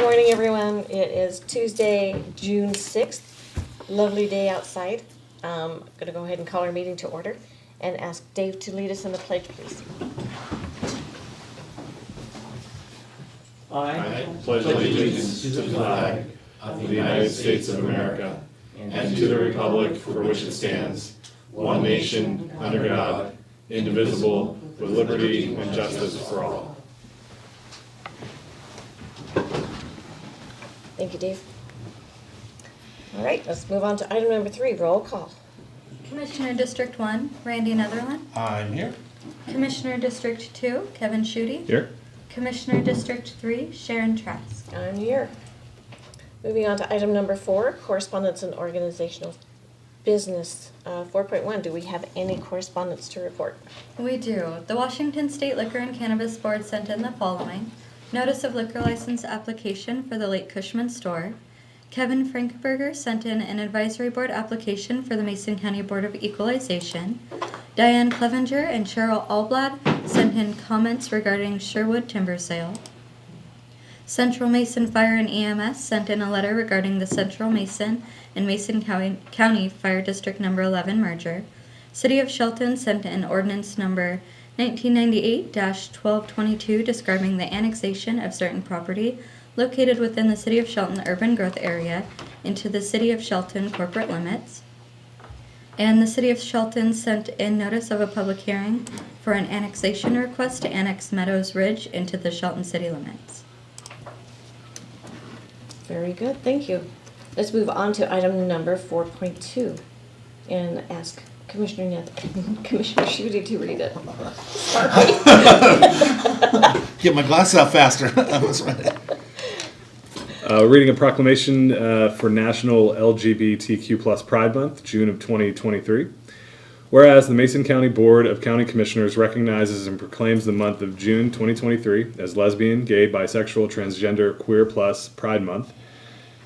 morning, everyone. It is Tuesday, June 6th. Lovely day outside. I'm going to go ahead and call our meeting to order and ask Dave to lead us in the pledge, please. I pledge allegiance to the flag of the United States of America and to the republic for which it stands, one nation, under God, indivisible, with liberty and justice for all. Thank you, Dave. All right, let's move on to item number 3, roll call. Commissioner District 1, Randy Netherland. I'm here. Commissioner District 2, Kevin Schutte. Here. Commissioner District 3, Sharon Trask. I'm here. Moving on to item number 4, correspondence and organizational business. 4.1, do we have any correspondence to report? We do. The Washington State Liquor and Cannabis Board sent in the following. Notice of liquor license application for the Lake Cushman store. Kevin Frankberger sent in an advisory board application for the Mason County Board of Equalization. Diane Clevenger and Cheryl Alblad sent in comments regarding Sherwood timber sale. Central Mason Fire and EMS sent in a letter regarding the Central Mason and Mason County Fire District Number 11 merger. City of Shelton sent in ordinance number 1998-1222 describing the annexation of certain property located within the City of Shelton urban growth area into the City of Shelton corporate limits. And the City of Shelton sent in notice of a public hearing for an annexation request to annex Meadows Ridge into the Shelton city limits. Very good, thank you. Let's move on to item number 4.2 and ask Commissioner Schutte to read it. Sorry. Get my glasses out faster. That was right. Reading a proclamation for National LGBTQ+ Pride Month, June of 2023. Whereas the Mason County Board of County Commissioners recognizes and proclaims the month of June 2023 as Lesbian, Gay, Bisexual, Transgender, Queer Plus Pride Month.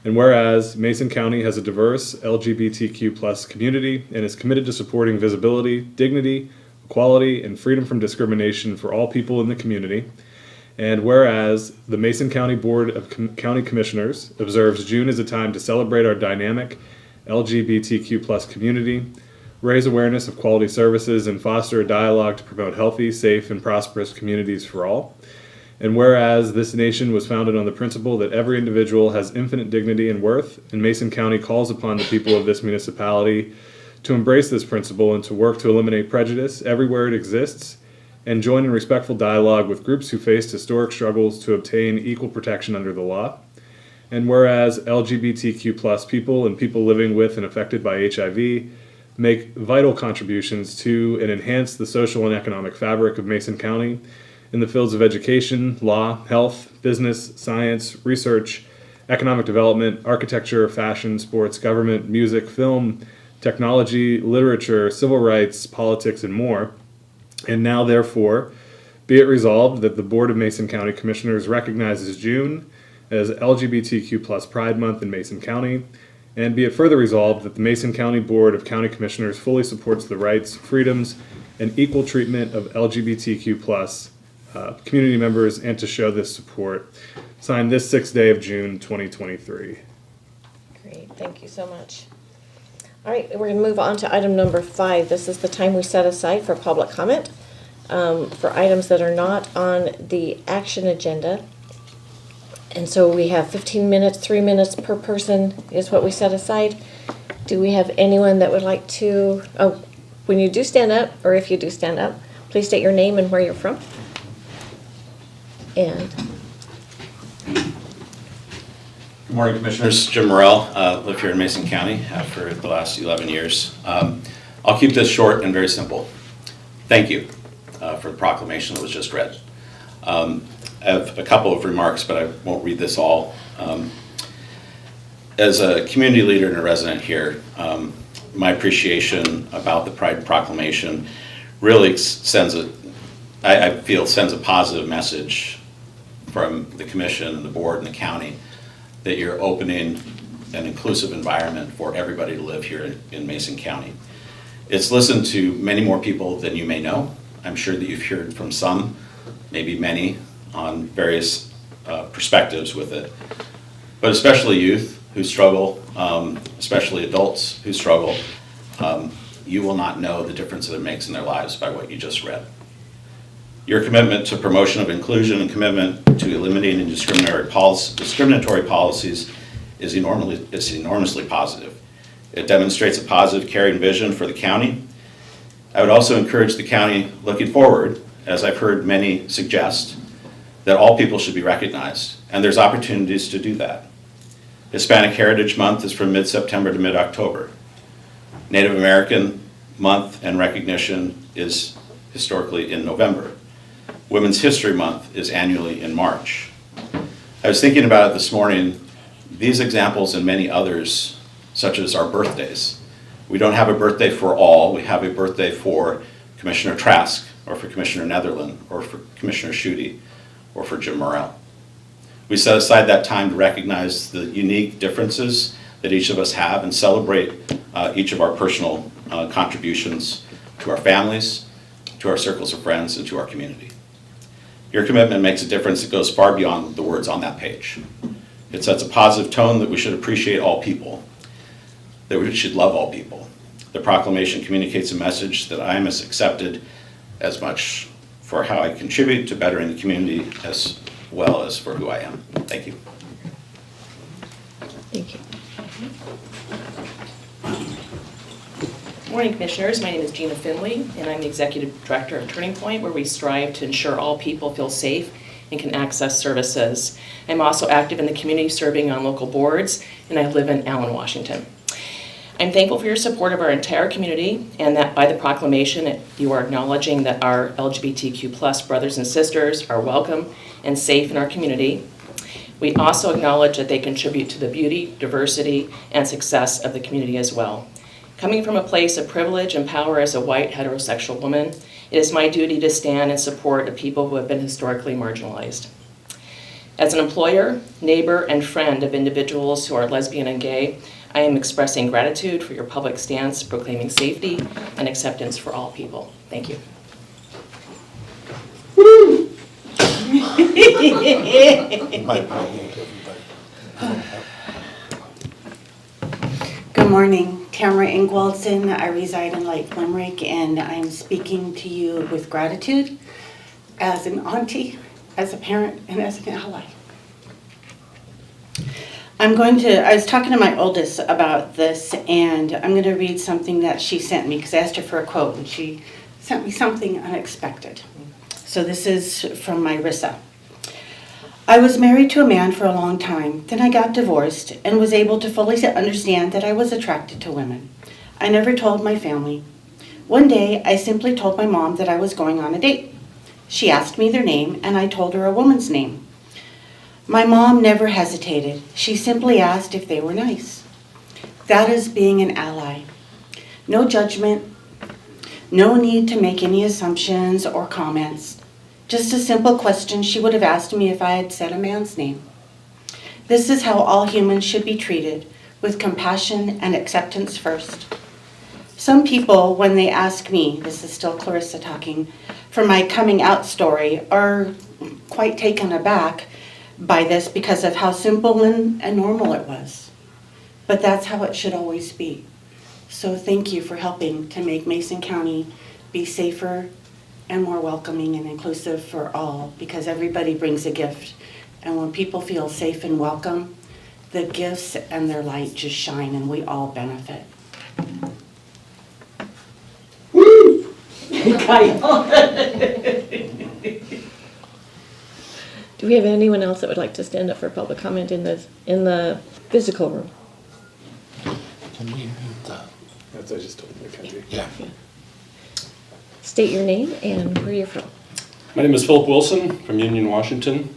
And whereas Mason County has a diverse LGBTQ+ community and is committed to supporting visibility, dignity, equality, and freedom from discrimination for all people in the community. And whereas the Mason County Board of County Commissioners observes June as a time to celebrate our dynamic LGBTQ+ community, raise awareness of quality services, and foster a dialogue to promote healthy, safe, and prosperous communities for all. And whereas this nation was founded on the principle that every individual has infinite dignity and worth, and Mason County calls upon the people of this municipality to embrace this principle and to work to eliminate prejudice everywhere it exists, and join in respectful dialogue with groups who faced historic struggles to obtain equal protection under the law. And whereas LGBTQ+ people and people living with and affected by HIV make vital contributions to and enhance the social and economic fabric of Mason County in the fields of education, law, health, business, science, research, economic development, architecture, fashion, sports, government, music, film, technology, literature, civil rights, politics, and more. And now, therefore, be it resolved that the Board of Mason County Commissioners recognizes June as LGBTQ+ Pride Month in Mason County, and be it further resolved that the Mason County Board of County Commissioners fully supports the rights, freedoms, and equal treatment of LGBTQ+ community members, and to show this support. Signed this 6th day of June 2023. Great, thank you so much. All right, we're going to move on to item number 5. This is the time we set aside for public comment for items that are not on the action agenda. And so we have 15 minutes, 3 minutes per person is what we set aside. Do we have anyone that would like to, when you do stand up, or if you do stand up, please state your name and where you're from. And Good morning, Commissioners. Jim Morrell, live here in Mason County for the last 11 years. I'll keep this short and very simple. Thank you for the proclamation that was just read. I have a couple of remarks, but I won't read this all. As a community leader and a resident here, my appreciation about the Pride Proclamation really sends a positive message from the Commission, the Board, and the County that you're opening an inclusive environment for everybody to live here in Mason County. It's listened to many more people than you may know. I'm sure that you've heard from some, maybe many, on various perspectives with it. But especially youth who struggle, especially adults who struggle, you will not know the difference that it makes in their lives by what you just read. Your commitment to promotion of inclusion and commitment to eliminating discriminatory policies is enormously positive. It demonstrates a positive, caring vision for the county. I would also encourage the county looking forward, as I've heard many suggest, that all people should be recognized, and there's opportunities to do that. Hispanic Heritage Month is from mid-September to mid-October. Native American Month and recognition is historically in November. Women's History Month is annually in March. I was thinking about it this morning, these examples and many others, such as our birthdays. We don't have a birthday for all, we have a birthday for Commissioner Trask, or for Commissioner Netherland, or for Commissioner Schutte, or for Jim Morrell. We set aside that time to recognize the unique differences that each of us have and celebrate each of our personal contributions to our families, to our circles of friends, and to our community. Your commitment makes a difference that goes far beyond the words on that page. It sets a positive tone that we should appreciate all people, that we should love all people. The proclamation communicates a message that I am as accepted as much for how I contribute to bettering the community as well as for who I am. Thank you. Thank you. Morning, Commissioners. My name is Gina Finley, and I'm the Executive Director of Turning Point, where we strive to ensure all people feel safe and can access services. I'm also active in the community, serving on local boards, and I live in Allen, Washington. I'm thankful for your support of our entire community, and that by the proclamation, you are acknowledging that our LGBTQ+ brothers and sisters are welcome and safe in our community. We also acknowledge that they contribute to the beauty, diversity, and success of the community as well. Coming from a place of privilege and power as a white heterosexual woman, it is my duty to stand in support of people who have been historically marginalized. As an employer, neighbor, and friend of individuals who are lesbian and gay, I am expressing gratitude for your public stance proclaiming safety and acceptance for all people. Thank you. Good morning, Tamara Ingwaldson. I reside in Lake Limerick, and I'm speaking to you with gratitude as an auntie, as a parent, and as an ally. I was talking to my oldest about this, and I'm going to read something that she sent me because I asked her for a quote, and she sent me something unexpected. So this is from my Rissa. I was married to a man for a long time. Then I got divorced and was able to fully understand that I was attracted to women. I never told my family. One day, I simply told my mom that I was going on a date. She asked me their name, and I told her a woman's name. My mom never hesitated. She simply asked if they were nice. That is being an ally. No judgment, no need to make any assumptions or comments. Just a simple question she would have asked me if I had said a man's name. This is how all humans should be treated, with compassion and acceptance first. Some people, when they ask me, this is still Clarissa talking, for my coming out story, are quite taken aback by this because of how simple and normal it was. But that's how it should always be. So thank you for helping to make Mason County be safer and more welcoming and inclusive for all, because everybody brings a gift. And when people feel safe and welcome, the gifts and their light just shine and we all benefit. Do we have anyone else that would like to stand up for public comment in the physical room? Can we mute that? That's what I just told Mackenzie. Yeah. State your name and where you're from. My name is Philip Wilson from Union, Washington,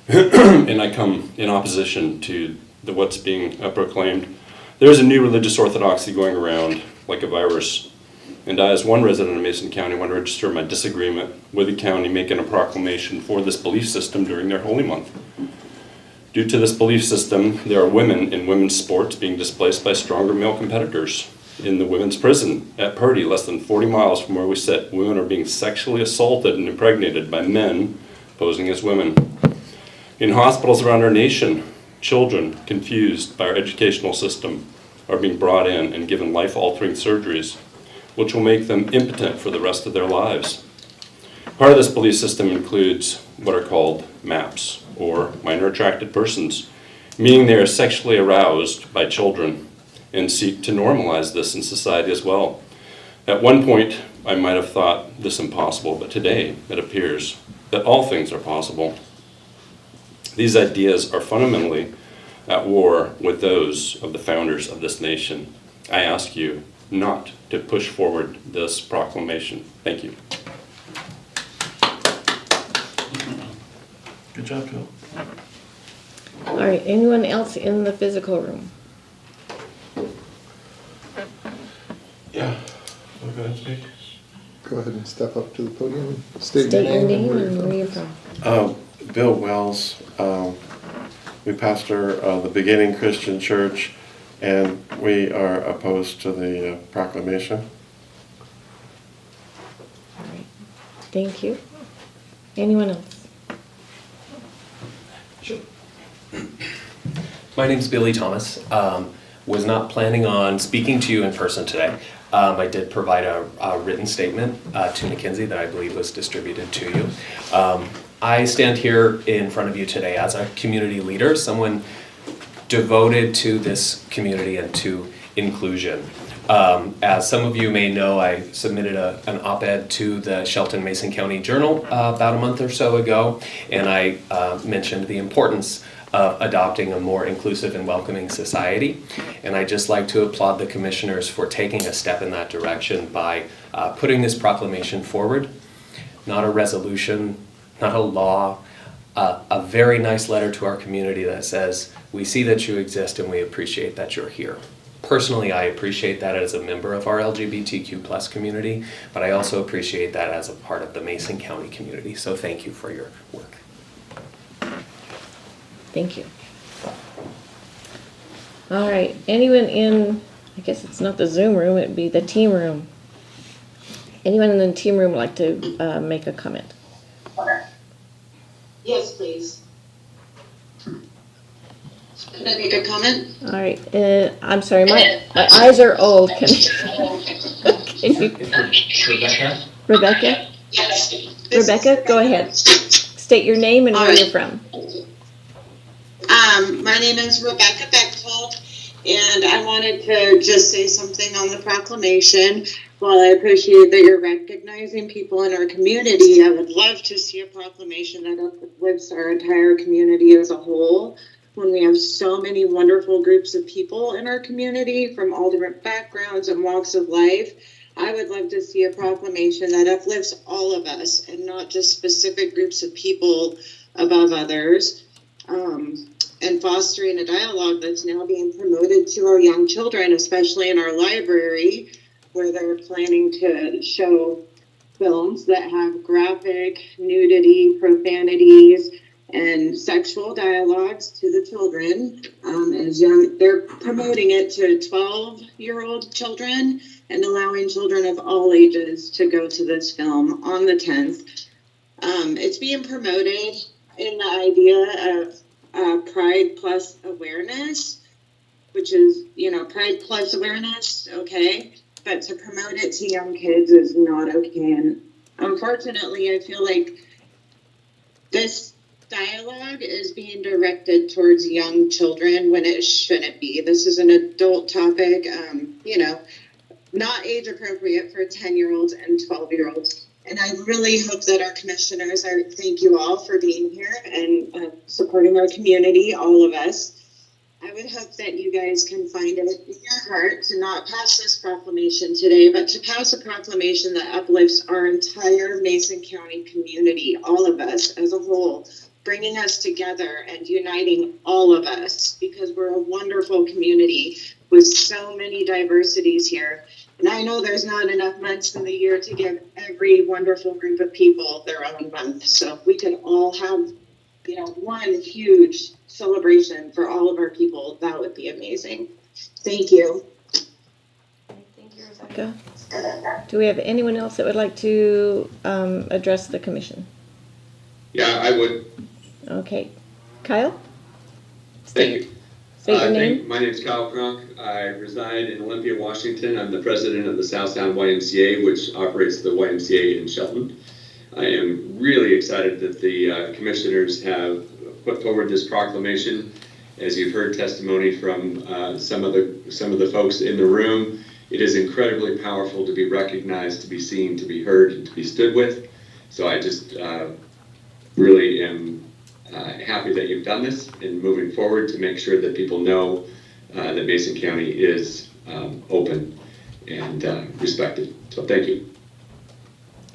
and I come in opposition to what's being proclaimed. There is a new religious orthodoxy going around like a virus, and I, as one resident of Mason County, want to register my disagreement with the county making a proclamation for this belief system during their Holy Month. Due to this belief system, there are women in women's sports being displaced by stronger male competitors. In the women's prison at Purdy, less than 40 miles from where we sit, women are being sexually assaulted and impregnated by men posing as women. In hospitals around our nation, children confused by our educational system are being brought in and given life-altering surgeries, which will make them impotent for the rest of their lives. Part of this belief system includes what are called MAPS, or minor attracted persons, meaning they are sexually aroused by children and seek to normalize this in society as well. At one point, I might have thought this impossible, but today it appears that all things are possible. These ideas are fundamentally at war with those of the founders of this nation. I ask you not to push forward this proclamation. Thank you. Good job, Joe. All right, anyone else in the physical room? Yeah. Go ahead and speak. Go ahead and step up to the podium. State State your name where and you're where from. you're from. Bill Wells. We pastor the Beginning Christian Church, and we are opposed to the proclamation. All right, thank you. Anyone else? Sure. My name's Billy Thomas. Was not planning on speaking to you in person today. I did provide a written statement to McKinsey that I believe was distributed to you. I stand here in front of you today as a community leader, someone devoted to this community and to inclusion. As some of you may know, I submitted an op-ed to the Shelton Mason County Journal about a month or so ago, and I mentioned the importance of adopting a more inclusive and welcoming society. And I'd just like to applaud the commissioners for taking a step in that direction by putting this proclamation forward. Not a resolution, not a law, a very nice letter to our community that says, we see that you exist and we appreciate that you're here. Personally, I appreciate that as a member of our LGBTQ plus community, but I also appreciate that as a part of the Mason County community. So thank you for your work. Thank you. All right, anyone in, I guess it's not the Zoom room, it'd be the team room. Anyone in the team room would like to make a comment? Yes, please. Can I make a comment? All right, I'm sorry, my eyes are old. Can you? Rebecca? Rebecca? Yes. Rebecca, go ahead. State your name and where you're from. My name is Rebecca Bechtold, and I wanted to just say something on the proclamation. While I appreciate that you're recognizing people in our community, I would love to see a proclamation that uplifts our entire community as a whole. When we have so many wonderful groups of people in our community from all different backgrounds and walks of life, I would love to see a proclamation that uplifts all of us and not just specific groups of people above others. And fostering a dialogue that's now being promoted to our young children, especially in our library, where they're planning to show films that have graphic nudity, profanities, and sexual dialogues to the children. They're promoting it to 12-year-old children and allowing children of all ages to go to this film on the 10th. It's being promoted in the idea of Pride Plus awareness, which is, Pride Plus awareness, okay, but to promote it to young kids is not okay. And unfortunately, I feel like this dialogue is being directed towards young children when it shouldn't be. This is an adult topic, not age appropriate for 10-year-olds and 12-year-olds. And I really hope that our commissioners, I thank you all for being here and supporting our community, all of us. I would hope that you guys can find it in your heart to not pass this proclamation today, but to pass a proclamation that uplifts our entire Mason County community, all of us as a whole, bringing us together and uniting all of us, because we're a wonderful community with so many diversities here. And I know there's not enough months in the year to give every wonderful group of people their own month. So if we could all have, one huge celebration for all of our people, that would be amazing. Thank you. Thank you, Rebecca. Do we have anyone else that would like to address the commission? Yeah, I would. Okay. Kyle? Thank you. State your name. My name is Kyle Kronk. I reside in Olympia, Washington. I'm the president of the Southtown YMCA, which operates the YMCA in Shelton. I am really excited that the commissioners have put forward this proclamation. As you've heard testimony from some of the folks in the room, it is incredibly powerful to be recognized, to be seen, to be heard, and to be stood with. So I just really am happy that you've done this and moving forward to make sure that people know that Mason County is open and respected. So thank you.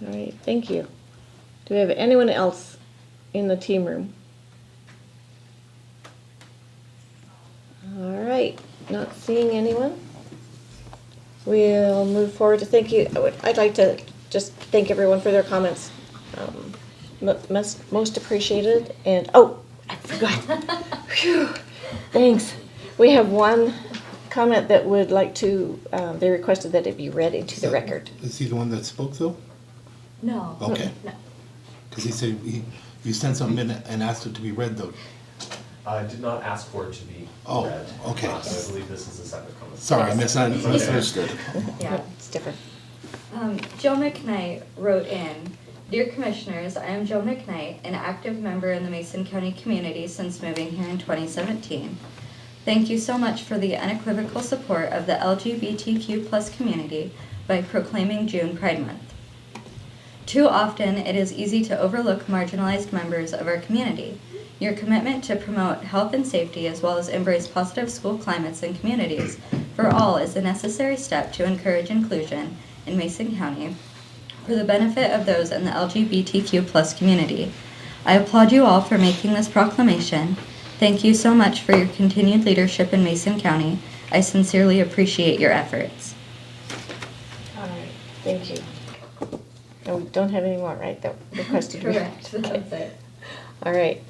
All right, thank you. Do we have anyone else in the team room? All right, not seeing anyone. We'll move forward to thank you. I'd like to just thank everyone for their comments. Most appreciated. And oh, I forgot. Phew, thanks. We have one comment that would like to. They requested that it be read into the record. Is he the one that spoke though? No. Okay. No. Because he said you sent something in and asked it to be read though. I did not ask for it to be read. Okay. So I believe this is a separate comment. Sorry, I misunderstood. Yeah. It's different. Joe McKnight wrote in, Dear Commissioners, I am Joe McKnight, an active member in the Mason County community since moving here in 2017. Thank you so much for the unequivocal support of the LGBTQ+ community by proclaiming June Pride Month. Too often, it is easy to overlook marginalized members of our community. Your commitment to promote health and safety as well as embrace positive school climates and communities for all is a necessary step to encourage inclusion in Mason County for the benefit of those in the LGBTQ+ community. I applaud you all for making this proclamation. Thank you so much for your continued leadership in Mason County. I sincerely appreciate your efforts. All right, thank you. And we don't have any more, right, that requested? Correct, that's it. All right.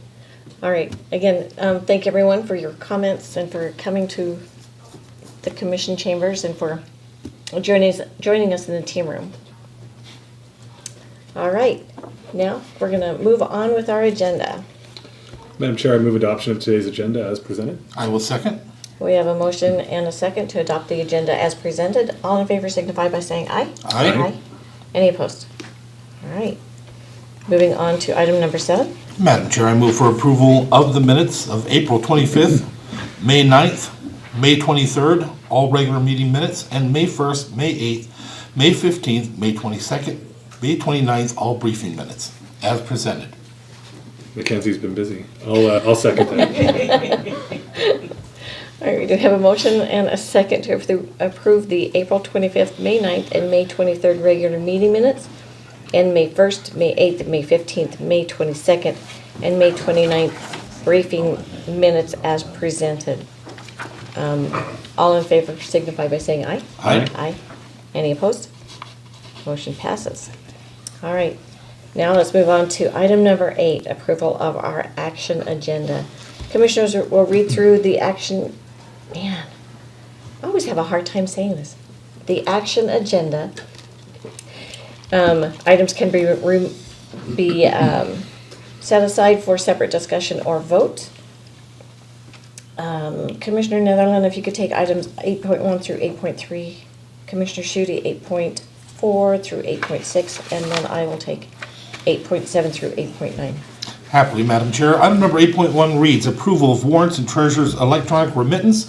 All right. Again, thank everyone for your comments and for coming to the commission chambers and for joining us in the team room. All right. Now we're going to move on with our agenda. Madam Chair, I move adoption of today's agenda as presented. I will second. We have a motion and a second to adopt the agenda as presented. All in favor signify by saying aye. Aye. Any opposed? All right. Moving on to item number 7. Madam Chair, I move for approval of the minutes of April 25th, May 9th, May 23rd, all regular meeting minutes, and May 1st, May 8th, May 15th, May 22nd, May 29th, all briefing minutes, as presented. Mackenzie's been busy. I'll second that. All right, we do have a motion and a second to approve the April 25th, May 9th, and May 23rd regular meeting minutes, and May 1st, May 8th, May 15th, May 22nd, and May 29th briefing minutes as presented. All in favor signify by saying aye. Aye. Aye. Any opposed? Motion passes. All right. Now let's move on to item number 8, approval of our action agenda. Commissioners will read through the action. Man, I always have a hard time saying this. The action agenda. Items can be set aside for separate discussion or vote. Commissioner Netherland, if you could take items 8.1 through 8.3. Commissioner Schutte, 8.4 through 8.6, and then I will take 8.7 through 8.9. Happily, Madam Chair. Item number 8.1 reads approval of warrants and treasurer's electronic remittance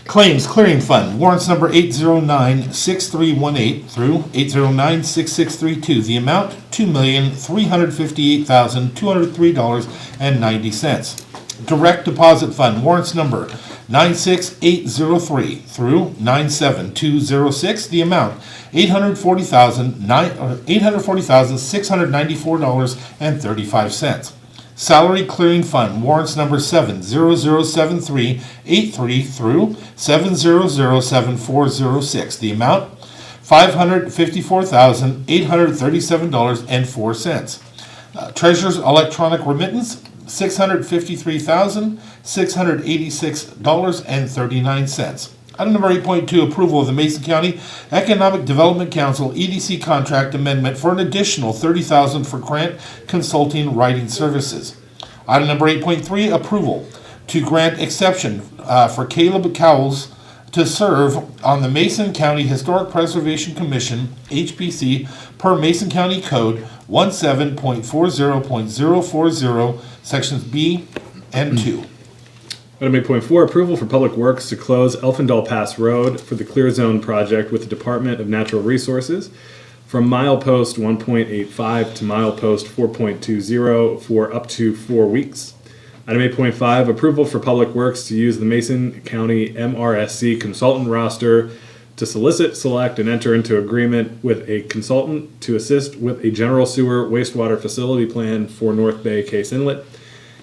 claims clearing fund. Warrants number 809-6318 through 809-6632. The amount $2,358,203.90. Direct deposit fund. Warrants number 96803 through 97206. The amount $840,694.35. Salary Clearing Fund, warrants number 7007383 through 7007406. The amount $554,837.04. Treasurer's electronic remittance $653,686.39. Item number 8.2, approval of the Mason County Economic Development Council EDC contract amendment for an additional $30,000 for grant consulting writing services. Item number 8.3, approval to grant exception for Caleb Cowles to serve on the Mason County Historic Preservation Commission, HPC, per Mason County Code 17.40.040, sections B and 2. Item 8.4, approval for Public Works to close Elfindall Pass Road for the Clear Zone project with the Department of Natural Resources from milepost 1.85 to milepost 4.20 for up to 4 weeks. Item 8.5, approval for Public Works to use the Mason County MRSC consultant roster to solicit, select, and enter into agreement with a consultant to assist with a general sewer wastewater facility plan for North Bay Case Inlet.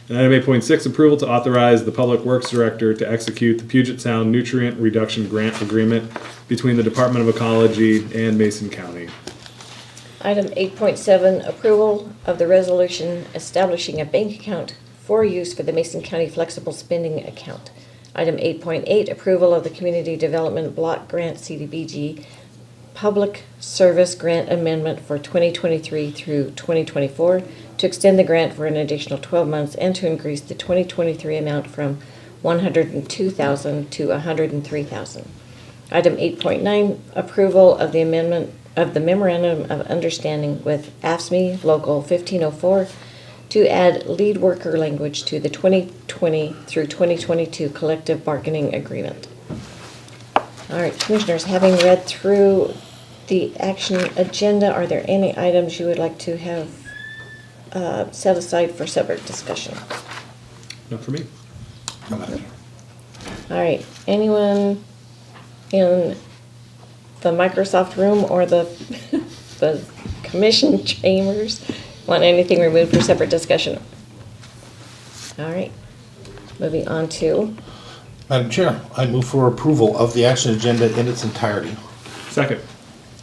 And item 8.6, approval to authorize the Public Works Director to execute the Puget Sound Nutrient Reduction Grant Agreement between the Department of Ecology and Mason County. Item 8.7, approval of the resolution establishing a bank account for use for the Mason County Flexible Spending Account. Item 8.8, approval of the Community Development Block Grant CDBG Public Service Grant Amendment for 2023 through 2024 to extend the grant for an additional 12 months and to increase the 2023 amount from $102,000 to $103,000. Item 8.9, approval of the amendment of the Memorandum of Understanding with AFSCME Local 1504 to add lead worker language to the 2020 through 2022 collective bargaining agreement. All right, Commissioners, having read through the action agenda, are there any items you would like to have set aside for separate discussion? Not for me. No matter. All right, anyone in the Microsoft room or the the commission chambers want anything removed for separate discussion? All right, moving on to. Madam Chair, I move for approval of the action agenda in its entirety. Second.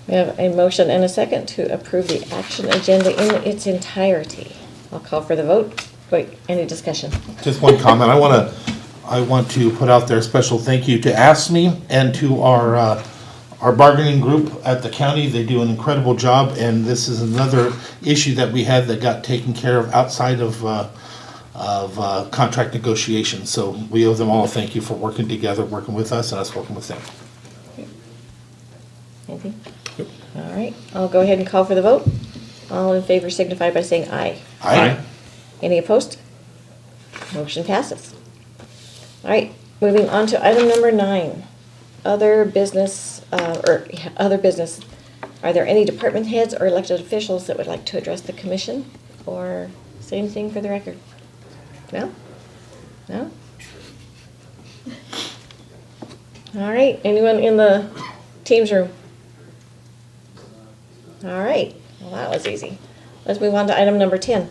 We have a motion and a second to approve the action agenda in its entirety. I'll call for the vote. Wait, any discussion? Just one comment. I want to put out there a special thank you to AFSCME and to our bargaining group at the county. They do an incredible job, and this is another issue that we had that got taken care of outside of contract negotiations. So we owe them all a thank you for working together, working with us, and us working with them. Anything? All right, I'll go ahead and call for the vote. All in favor signify by saying aye. Aye. Any opposed? Motion passes. All right, moving on to item number 9. Other business. Are there any department heads or elected officials that would like to address the commission or say anything for the record? No? No? All right, anyone in the Teams room? All right, well, that was easy. Let's move on to item number 10.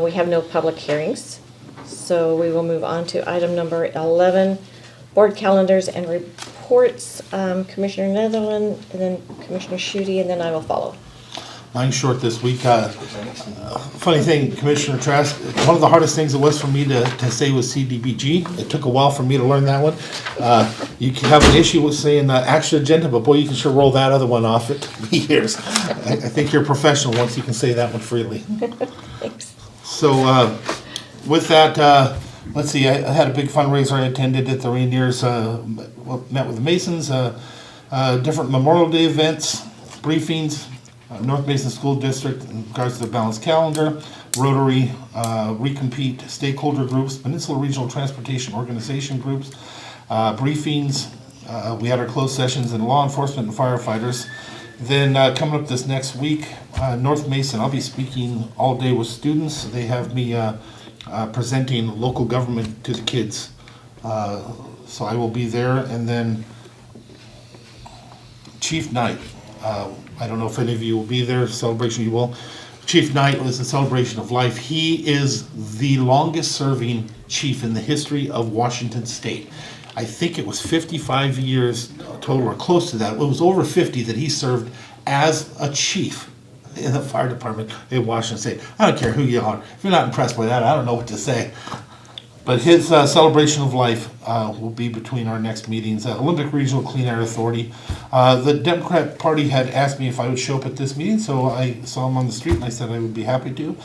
We have no public hearings, so we will move on to item number 11, board calendars and reports. Commissioner Netherland, and then Commissioner Schutte, and then I will follow. Mine's short this week. Funny thing, Commissioner Trask, one of the hardest things it was for me to say was CDBG. It took a while for me to learn that one. You can have an issue with saying action agenda, but boy, you can sure roll that other one off. It took me years. I think you're a professional once you can say that one freely. Thanks. So with that, let's see, I had a big fundraiser I attended at the Rainiers, met with the Masons, different Memorial Day events, briefings, North Mason School District in regards to the balanced calendar, Rotary, Recompete, stakeholder groups, Peninsula Regional Transportation Organization groups, briefings. We had our closed sessions in law enforcement and firefighters. Then coming up this next week, North Mason, I'll be speaking all day with students. They have me presenting local government to the kids. So I will be there. And then Chief Knight, I don't know if any of you will be there, celebration you will. Chief Knight was a celebration of life. He is the longest serving chief in the history of Washington State. I think it was 55 years total or close to that. It was over 50 that he served as a chief in the fire department in Washington State. I don't care who you are. If you're not impressed by that, I don't know what to say. But his celebration of life will be between our next meetings. Olympic Regional Clean Air Authority. The Democrat Party had asked me if I would show up at this meeting, so I saw him on the street and I said I would be happy to.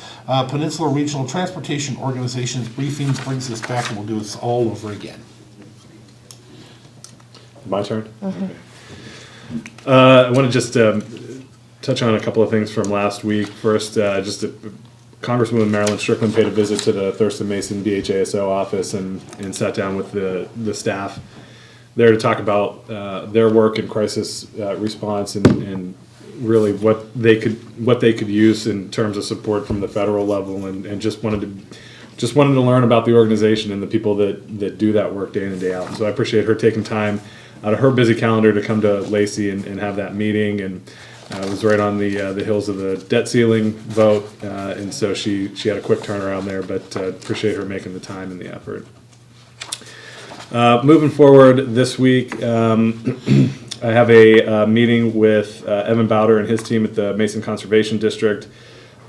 Peninsula Regional Transportation Organization's briefings brings us back, and we'll do this all over again. My turn? Okay. I want to just touch on a couple of things from last week. First, Congresswoman Marilyn Strickland paid a visit to the Thurston Mason BHASO office and sat down with the staff there to talk about their work in crisis response and really what they could use in terms of support from the federal level, and just wanted to learn about the organization and the people that do that work day in and day out. And so I appreciate her taking time out of her busy calendar to come to Lacey and have that meeting. And it was right on the heels of the debt ceiling vote, and so she had a quick turnaround there, but appreciate her making the time and the effort. Moving forward this week, I have a meeting with Evan Bowder and his team at the Mason Conservation District.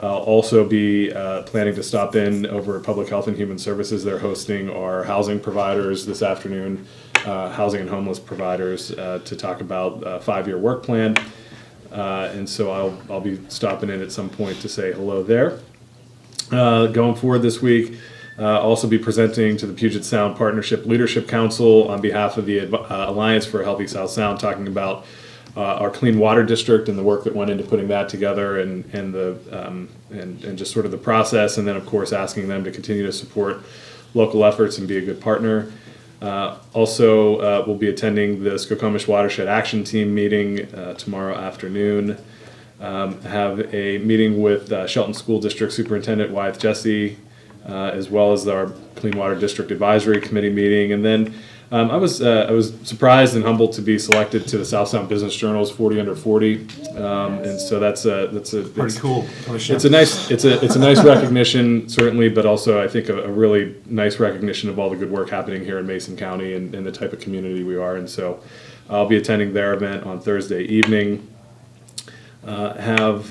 I'll also be planning to stop in over at Public Health and Human Services. They're hosting our housing providers this afternoon, housing and homeless providers, to talk about a 5-year work plan. And so I'll be stopping in at some point to say hello there. Going forward this week, I'll also be presenting to the Puget Sound Partnership Leadership Council on behalf of the Alliance for a Healthy South Sound, talking about our Clean Water District and the work that went into putting that together, and just sort of the process, and then of course asking them to continue to support local efforts and be a good partner. Also, we'll be attending the Skokomish Watershed Action Team meeting tomorrow afternoon. Have a meeting with Shelton School District Superintendent Wyeth Jesse, as well as our Clean Water District Advisory Committee meeting. And then I was surprised and humbled to be selected to the South Sound Business Journal's 40 Under 40, and so that's pretty cool. It's a nice recognition, certainly, but also I think a really nice recognition of all the good work happening here in Mason County and the type of community we are. And so I'll be attending their event on Thursday evening. I'll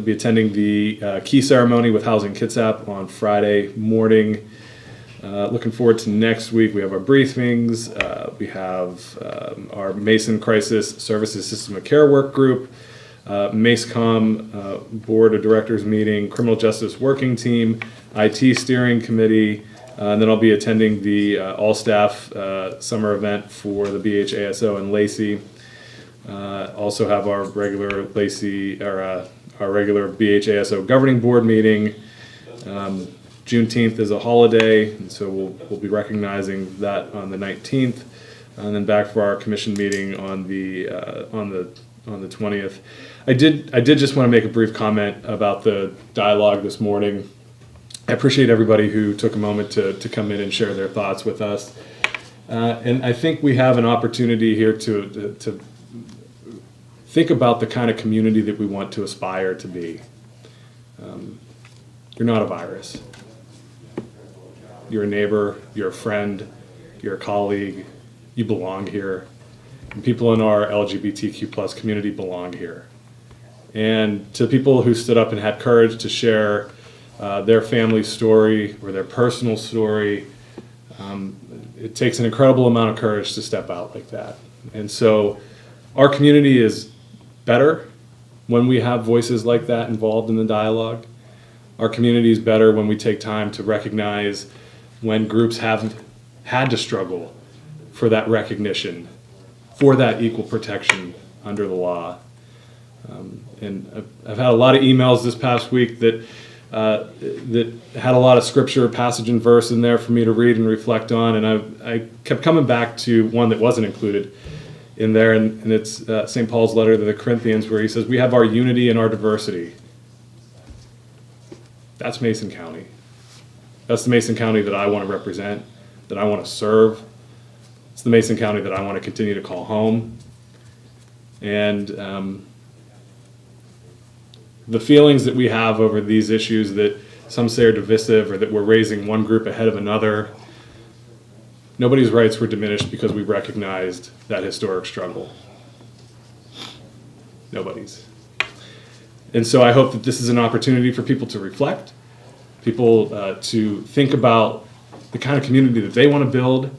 be attending the key ceremony with Housing Kitsap on Friday morning. Looking forward to next week. We have our briefings. We have our Mason Crisis Services System of Care Work Group, MACECOM Board of Directors meeting, Criminal Justice Working Team, IT Steering Committee, and then I'll be attending the all-staff summer event for the BHASO in Lacey. Also have our regular our regular BHASO governing board meeting. Juneteenth is a holiday, and so we'll be recognizing that on the 19th, and then back for our commission meeting on the 20th. I did just want to make a brief comment about the dialogue this morning. I appreciate everybody who took a moment to come in and share their thoughts with us, and I think we have an opportunity here to think about the kind of community that we want to aspire to be. You're not a virus. You're a neighbor, you're a friend, you're a colleague, you belong here. And people in our LGBTQ plus community belong here. And to people who stood up and had courage to share their family story or their personal story, it takes an incredible amount of courage to step out like that. And so our community is better when we have voices like that involved in the dialogue. Our community is better when we take time to recognize when groups have had to struggle for that recognition, for that equal protection under the law. And I've had a lot of emails this past week that had a lot of scripture, passage and verse in there for me to read and reflect on, and I kept coming back to one that wasn't included in there, and it's St. Paul's letter to the Corinthians, where he says, we have our unity and our diversity. That's Mason County. That's the Mason County that I want to represent, that I want to serve. It's the Mason County that I want to continue to call home. And the feelings that we have over these issues that some say are divisive or that we're raising one group ahead of another, nobody's rights were diminished because we recognized that historic struggle. Nobody's. And so I hope that this is an opportunity for people to reflect, people to think about the kind of community that they want to build,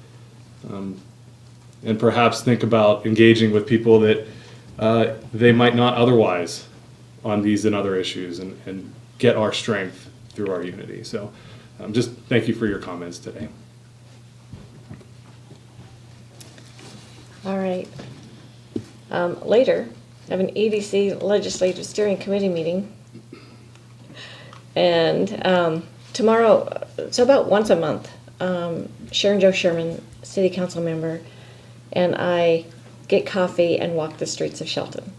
and perhaps think about engaging with people that they might not otherwise on these and other issues, and get our strength through our unity. So just thank you for your comments today. All right. Later, I have an EDC Legislative Steering Committee meeting. And tomorrow, so about once a month, Sharon Jo Sherman, City Council member, and I get coffee and walk the streets of Shelton.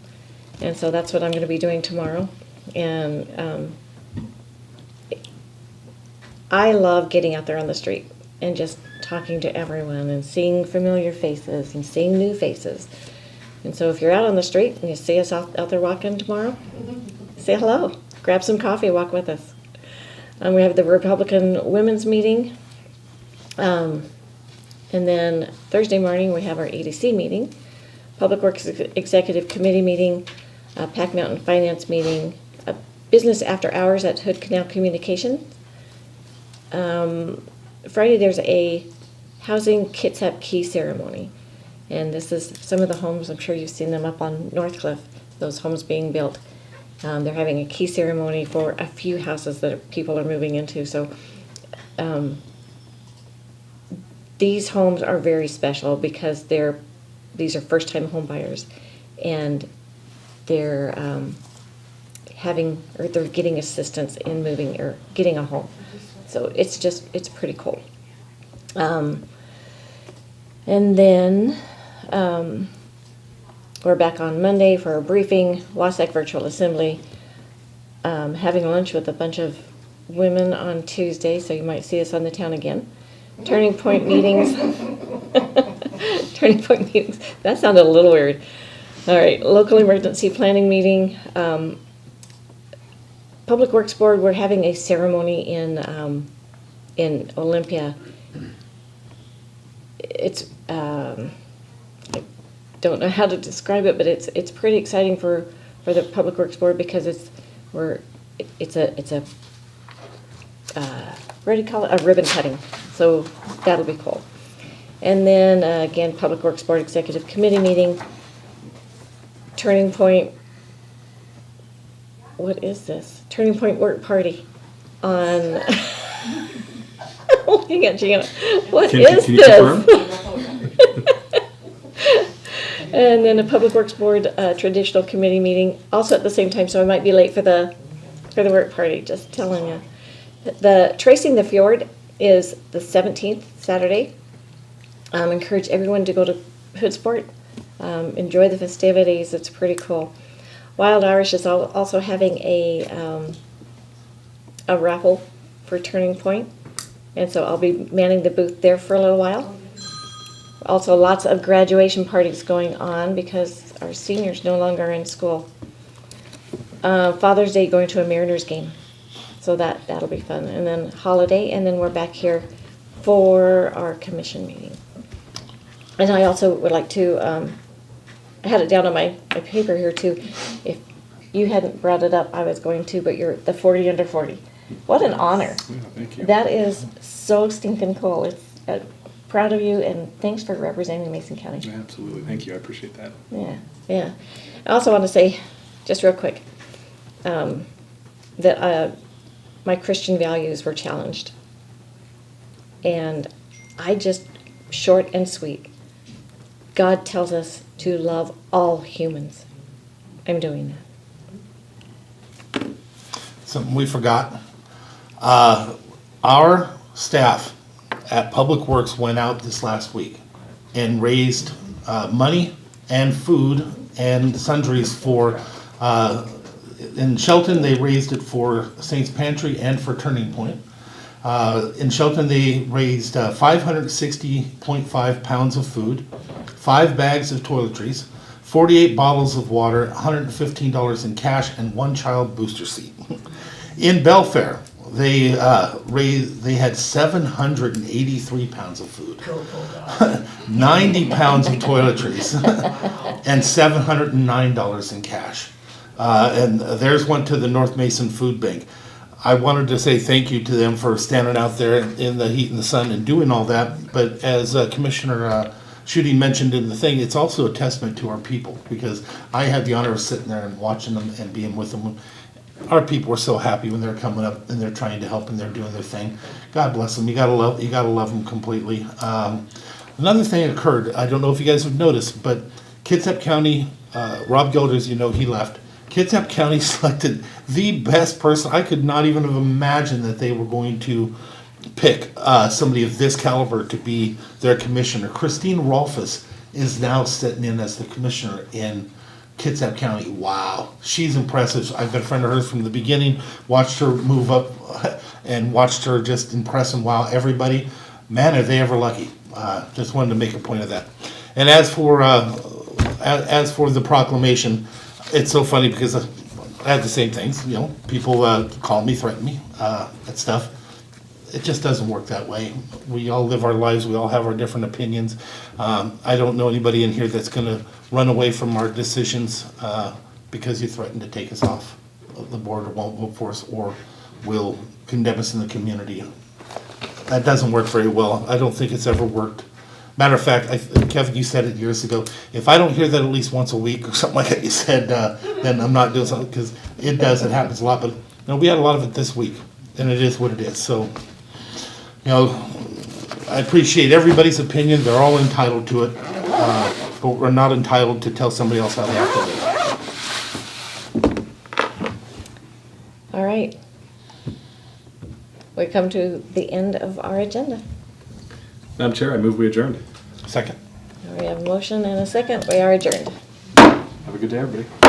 And so that's what I'm going to be doing tomorrow. And I love getting out there on the street and just talking to everyone and seeing familiar faces and seeing new faces. And so if you're out on the street and you see us out there walking tomorrow, say hello, grab some coffee, walk with us. We have the Republican Women's Meeting. And then Thursday morning we have our EDC meeting, Public Works Executive Committee meeting, Pack Mountain Finance meeting, business after hours at Hood Canal Communications. Friday there's a housing Kitsap Key ceremony. And this is some of the homes, I'm sure you've seen them up on Northcliff, those homes being built. They're having a key ceremony for a few houses that people are moving into. So these homes are very special because these are first-time home buyers, and they're they're getting assistance in moving or getting a home. So it's pretty cool. And then we're back on Monday for a briefing, Wasac Virtual Assembly, having lunch with a bunch of women on Tuesday, so you might see us on the town again. Turning Point meetings. Turning Point meetings. That sounded a little weird. All right, local emergency planning meeting. Public Works Board, we're having a ceremony in Olympia. It's I don't know how to describe it, but it's pretty exciting for the Public Works Board because it's a what do you call it? A ribbon cutting. So that'll be cool. And then again, Public Works Board Executive Committee meeting. Turning Point. What is this? Turning Point work party on. Oh, hang on, Gina. What is this? And then a Public Works Board traditional committee meeting, also at the same time, so I might be late for the work party, just telling you. The Tracing the Fjord is the 17th, Saturday. Encourage everyone to go to Hoodsport. Enjoy the festivities, it's pretty cool. Wild Irish is also having a raffle for Turning Point, and so I'll be manning the booth there for a little while. Also, lots of graduation parties going on because our seniors no longer are in school. Father's Day, going to a Mariners game, so that'll be fun. And then holiday, and then we're back here for our commission meeting. And I also would like to, I had it down on my paper here too. If you hadn't brought it up, I was going to, but you're the 40 under 40. What an honor. Yeah, thank you. That is so stinking cool. It's proud of you, and thanks for representing Mason County. Yeah, absolutely. Thank you. I appreciate that. Yeah. I also want to say, just real quick, that my Christian values were challenged. And I just, short and sweet, God tells us to love all humans. I'm doing that. Something we forgot. Our staff at Public Works went out this last week and raised money and food and sundries for, in Shelton they raised it for Saints Pantry and for Turning Point. In Shelton they raised 560.5 pounds of food, 5 bags of toiletries, 48 bottles of water, $115 in cash, and 1 child booster seat. In Belfair, they had 783 pounds of food, 90 pounds of toiletries, and $709 in cash. And theirs went to the North Mason Food Bank. I wanted to say thank you to them for standing out there in the heat and the sun and doing all that. But as Commissioner Shooting mentioned in the thing, it's also a testament to our people, because I had the honor of sitting there and watching them and being with them. Our people were so happy when they're coming up and they're trying to help and they're doing their thing. God bless them. You gotta love them completely. Another thing occurred. I don't know if you guys have noticed, but Kitsap County, Rob Gilders, you know, he left. Kitsap County selected the best person. I could not even have imagined that they were going to pick somebody of this caliber to be their commissioner. Christine Rolfus is now sitting in as the commissioner in Kitsap County. Wow, she's impressive. I've been a friend of hers from the beginning, watched her move up and watched her just impress and wow everybody. Man, are they ever lucky. Just wanted to make a point of that. And as for the proclamation, it's so funny because I have the same things, you know, people call me, threaten me, that stuff. It just doesn't work that way. We all live our lives, we all have our different opinions. I don't know anybody in here that's gonna run away from our decisions because you threaten to take us off the board, or won't vote for us, or will condemn us in the community. That doesn't work very well. I don't think it's ever worked. Matter of fact, Kevin, you said it years ago, if I don't hear that at least once a week or something like that, you said, then I'm not doing something, because it happens a lot, but, you know, we had a lot of it this week, and it is what it is, so, you know, I appreciate everybody's opinion, they're all entitled to it, but we're not entitled to tell somebody else how they have to live. All right. We come to the end of our agenda. Madam Chair, I move we adjourned. Second. We have a motion and a second. We are adjourned. Have a good day, everybody.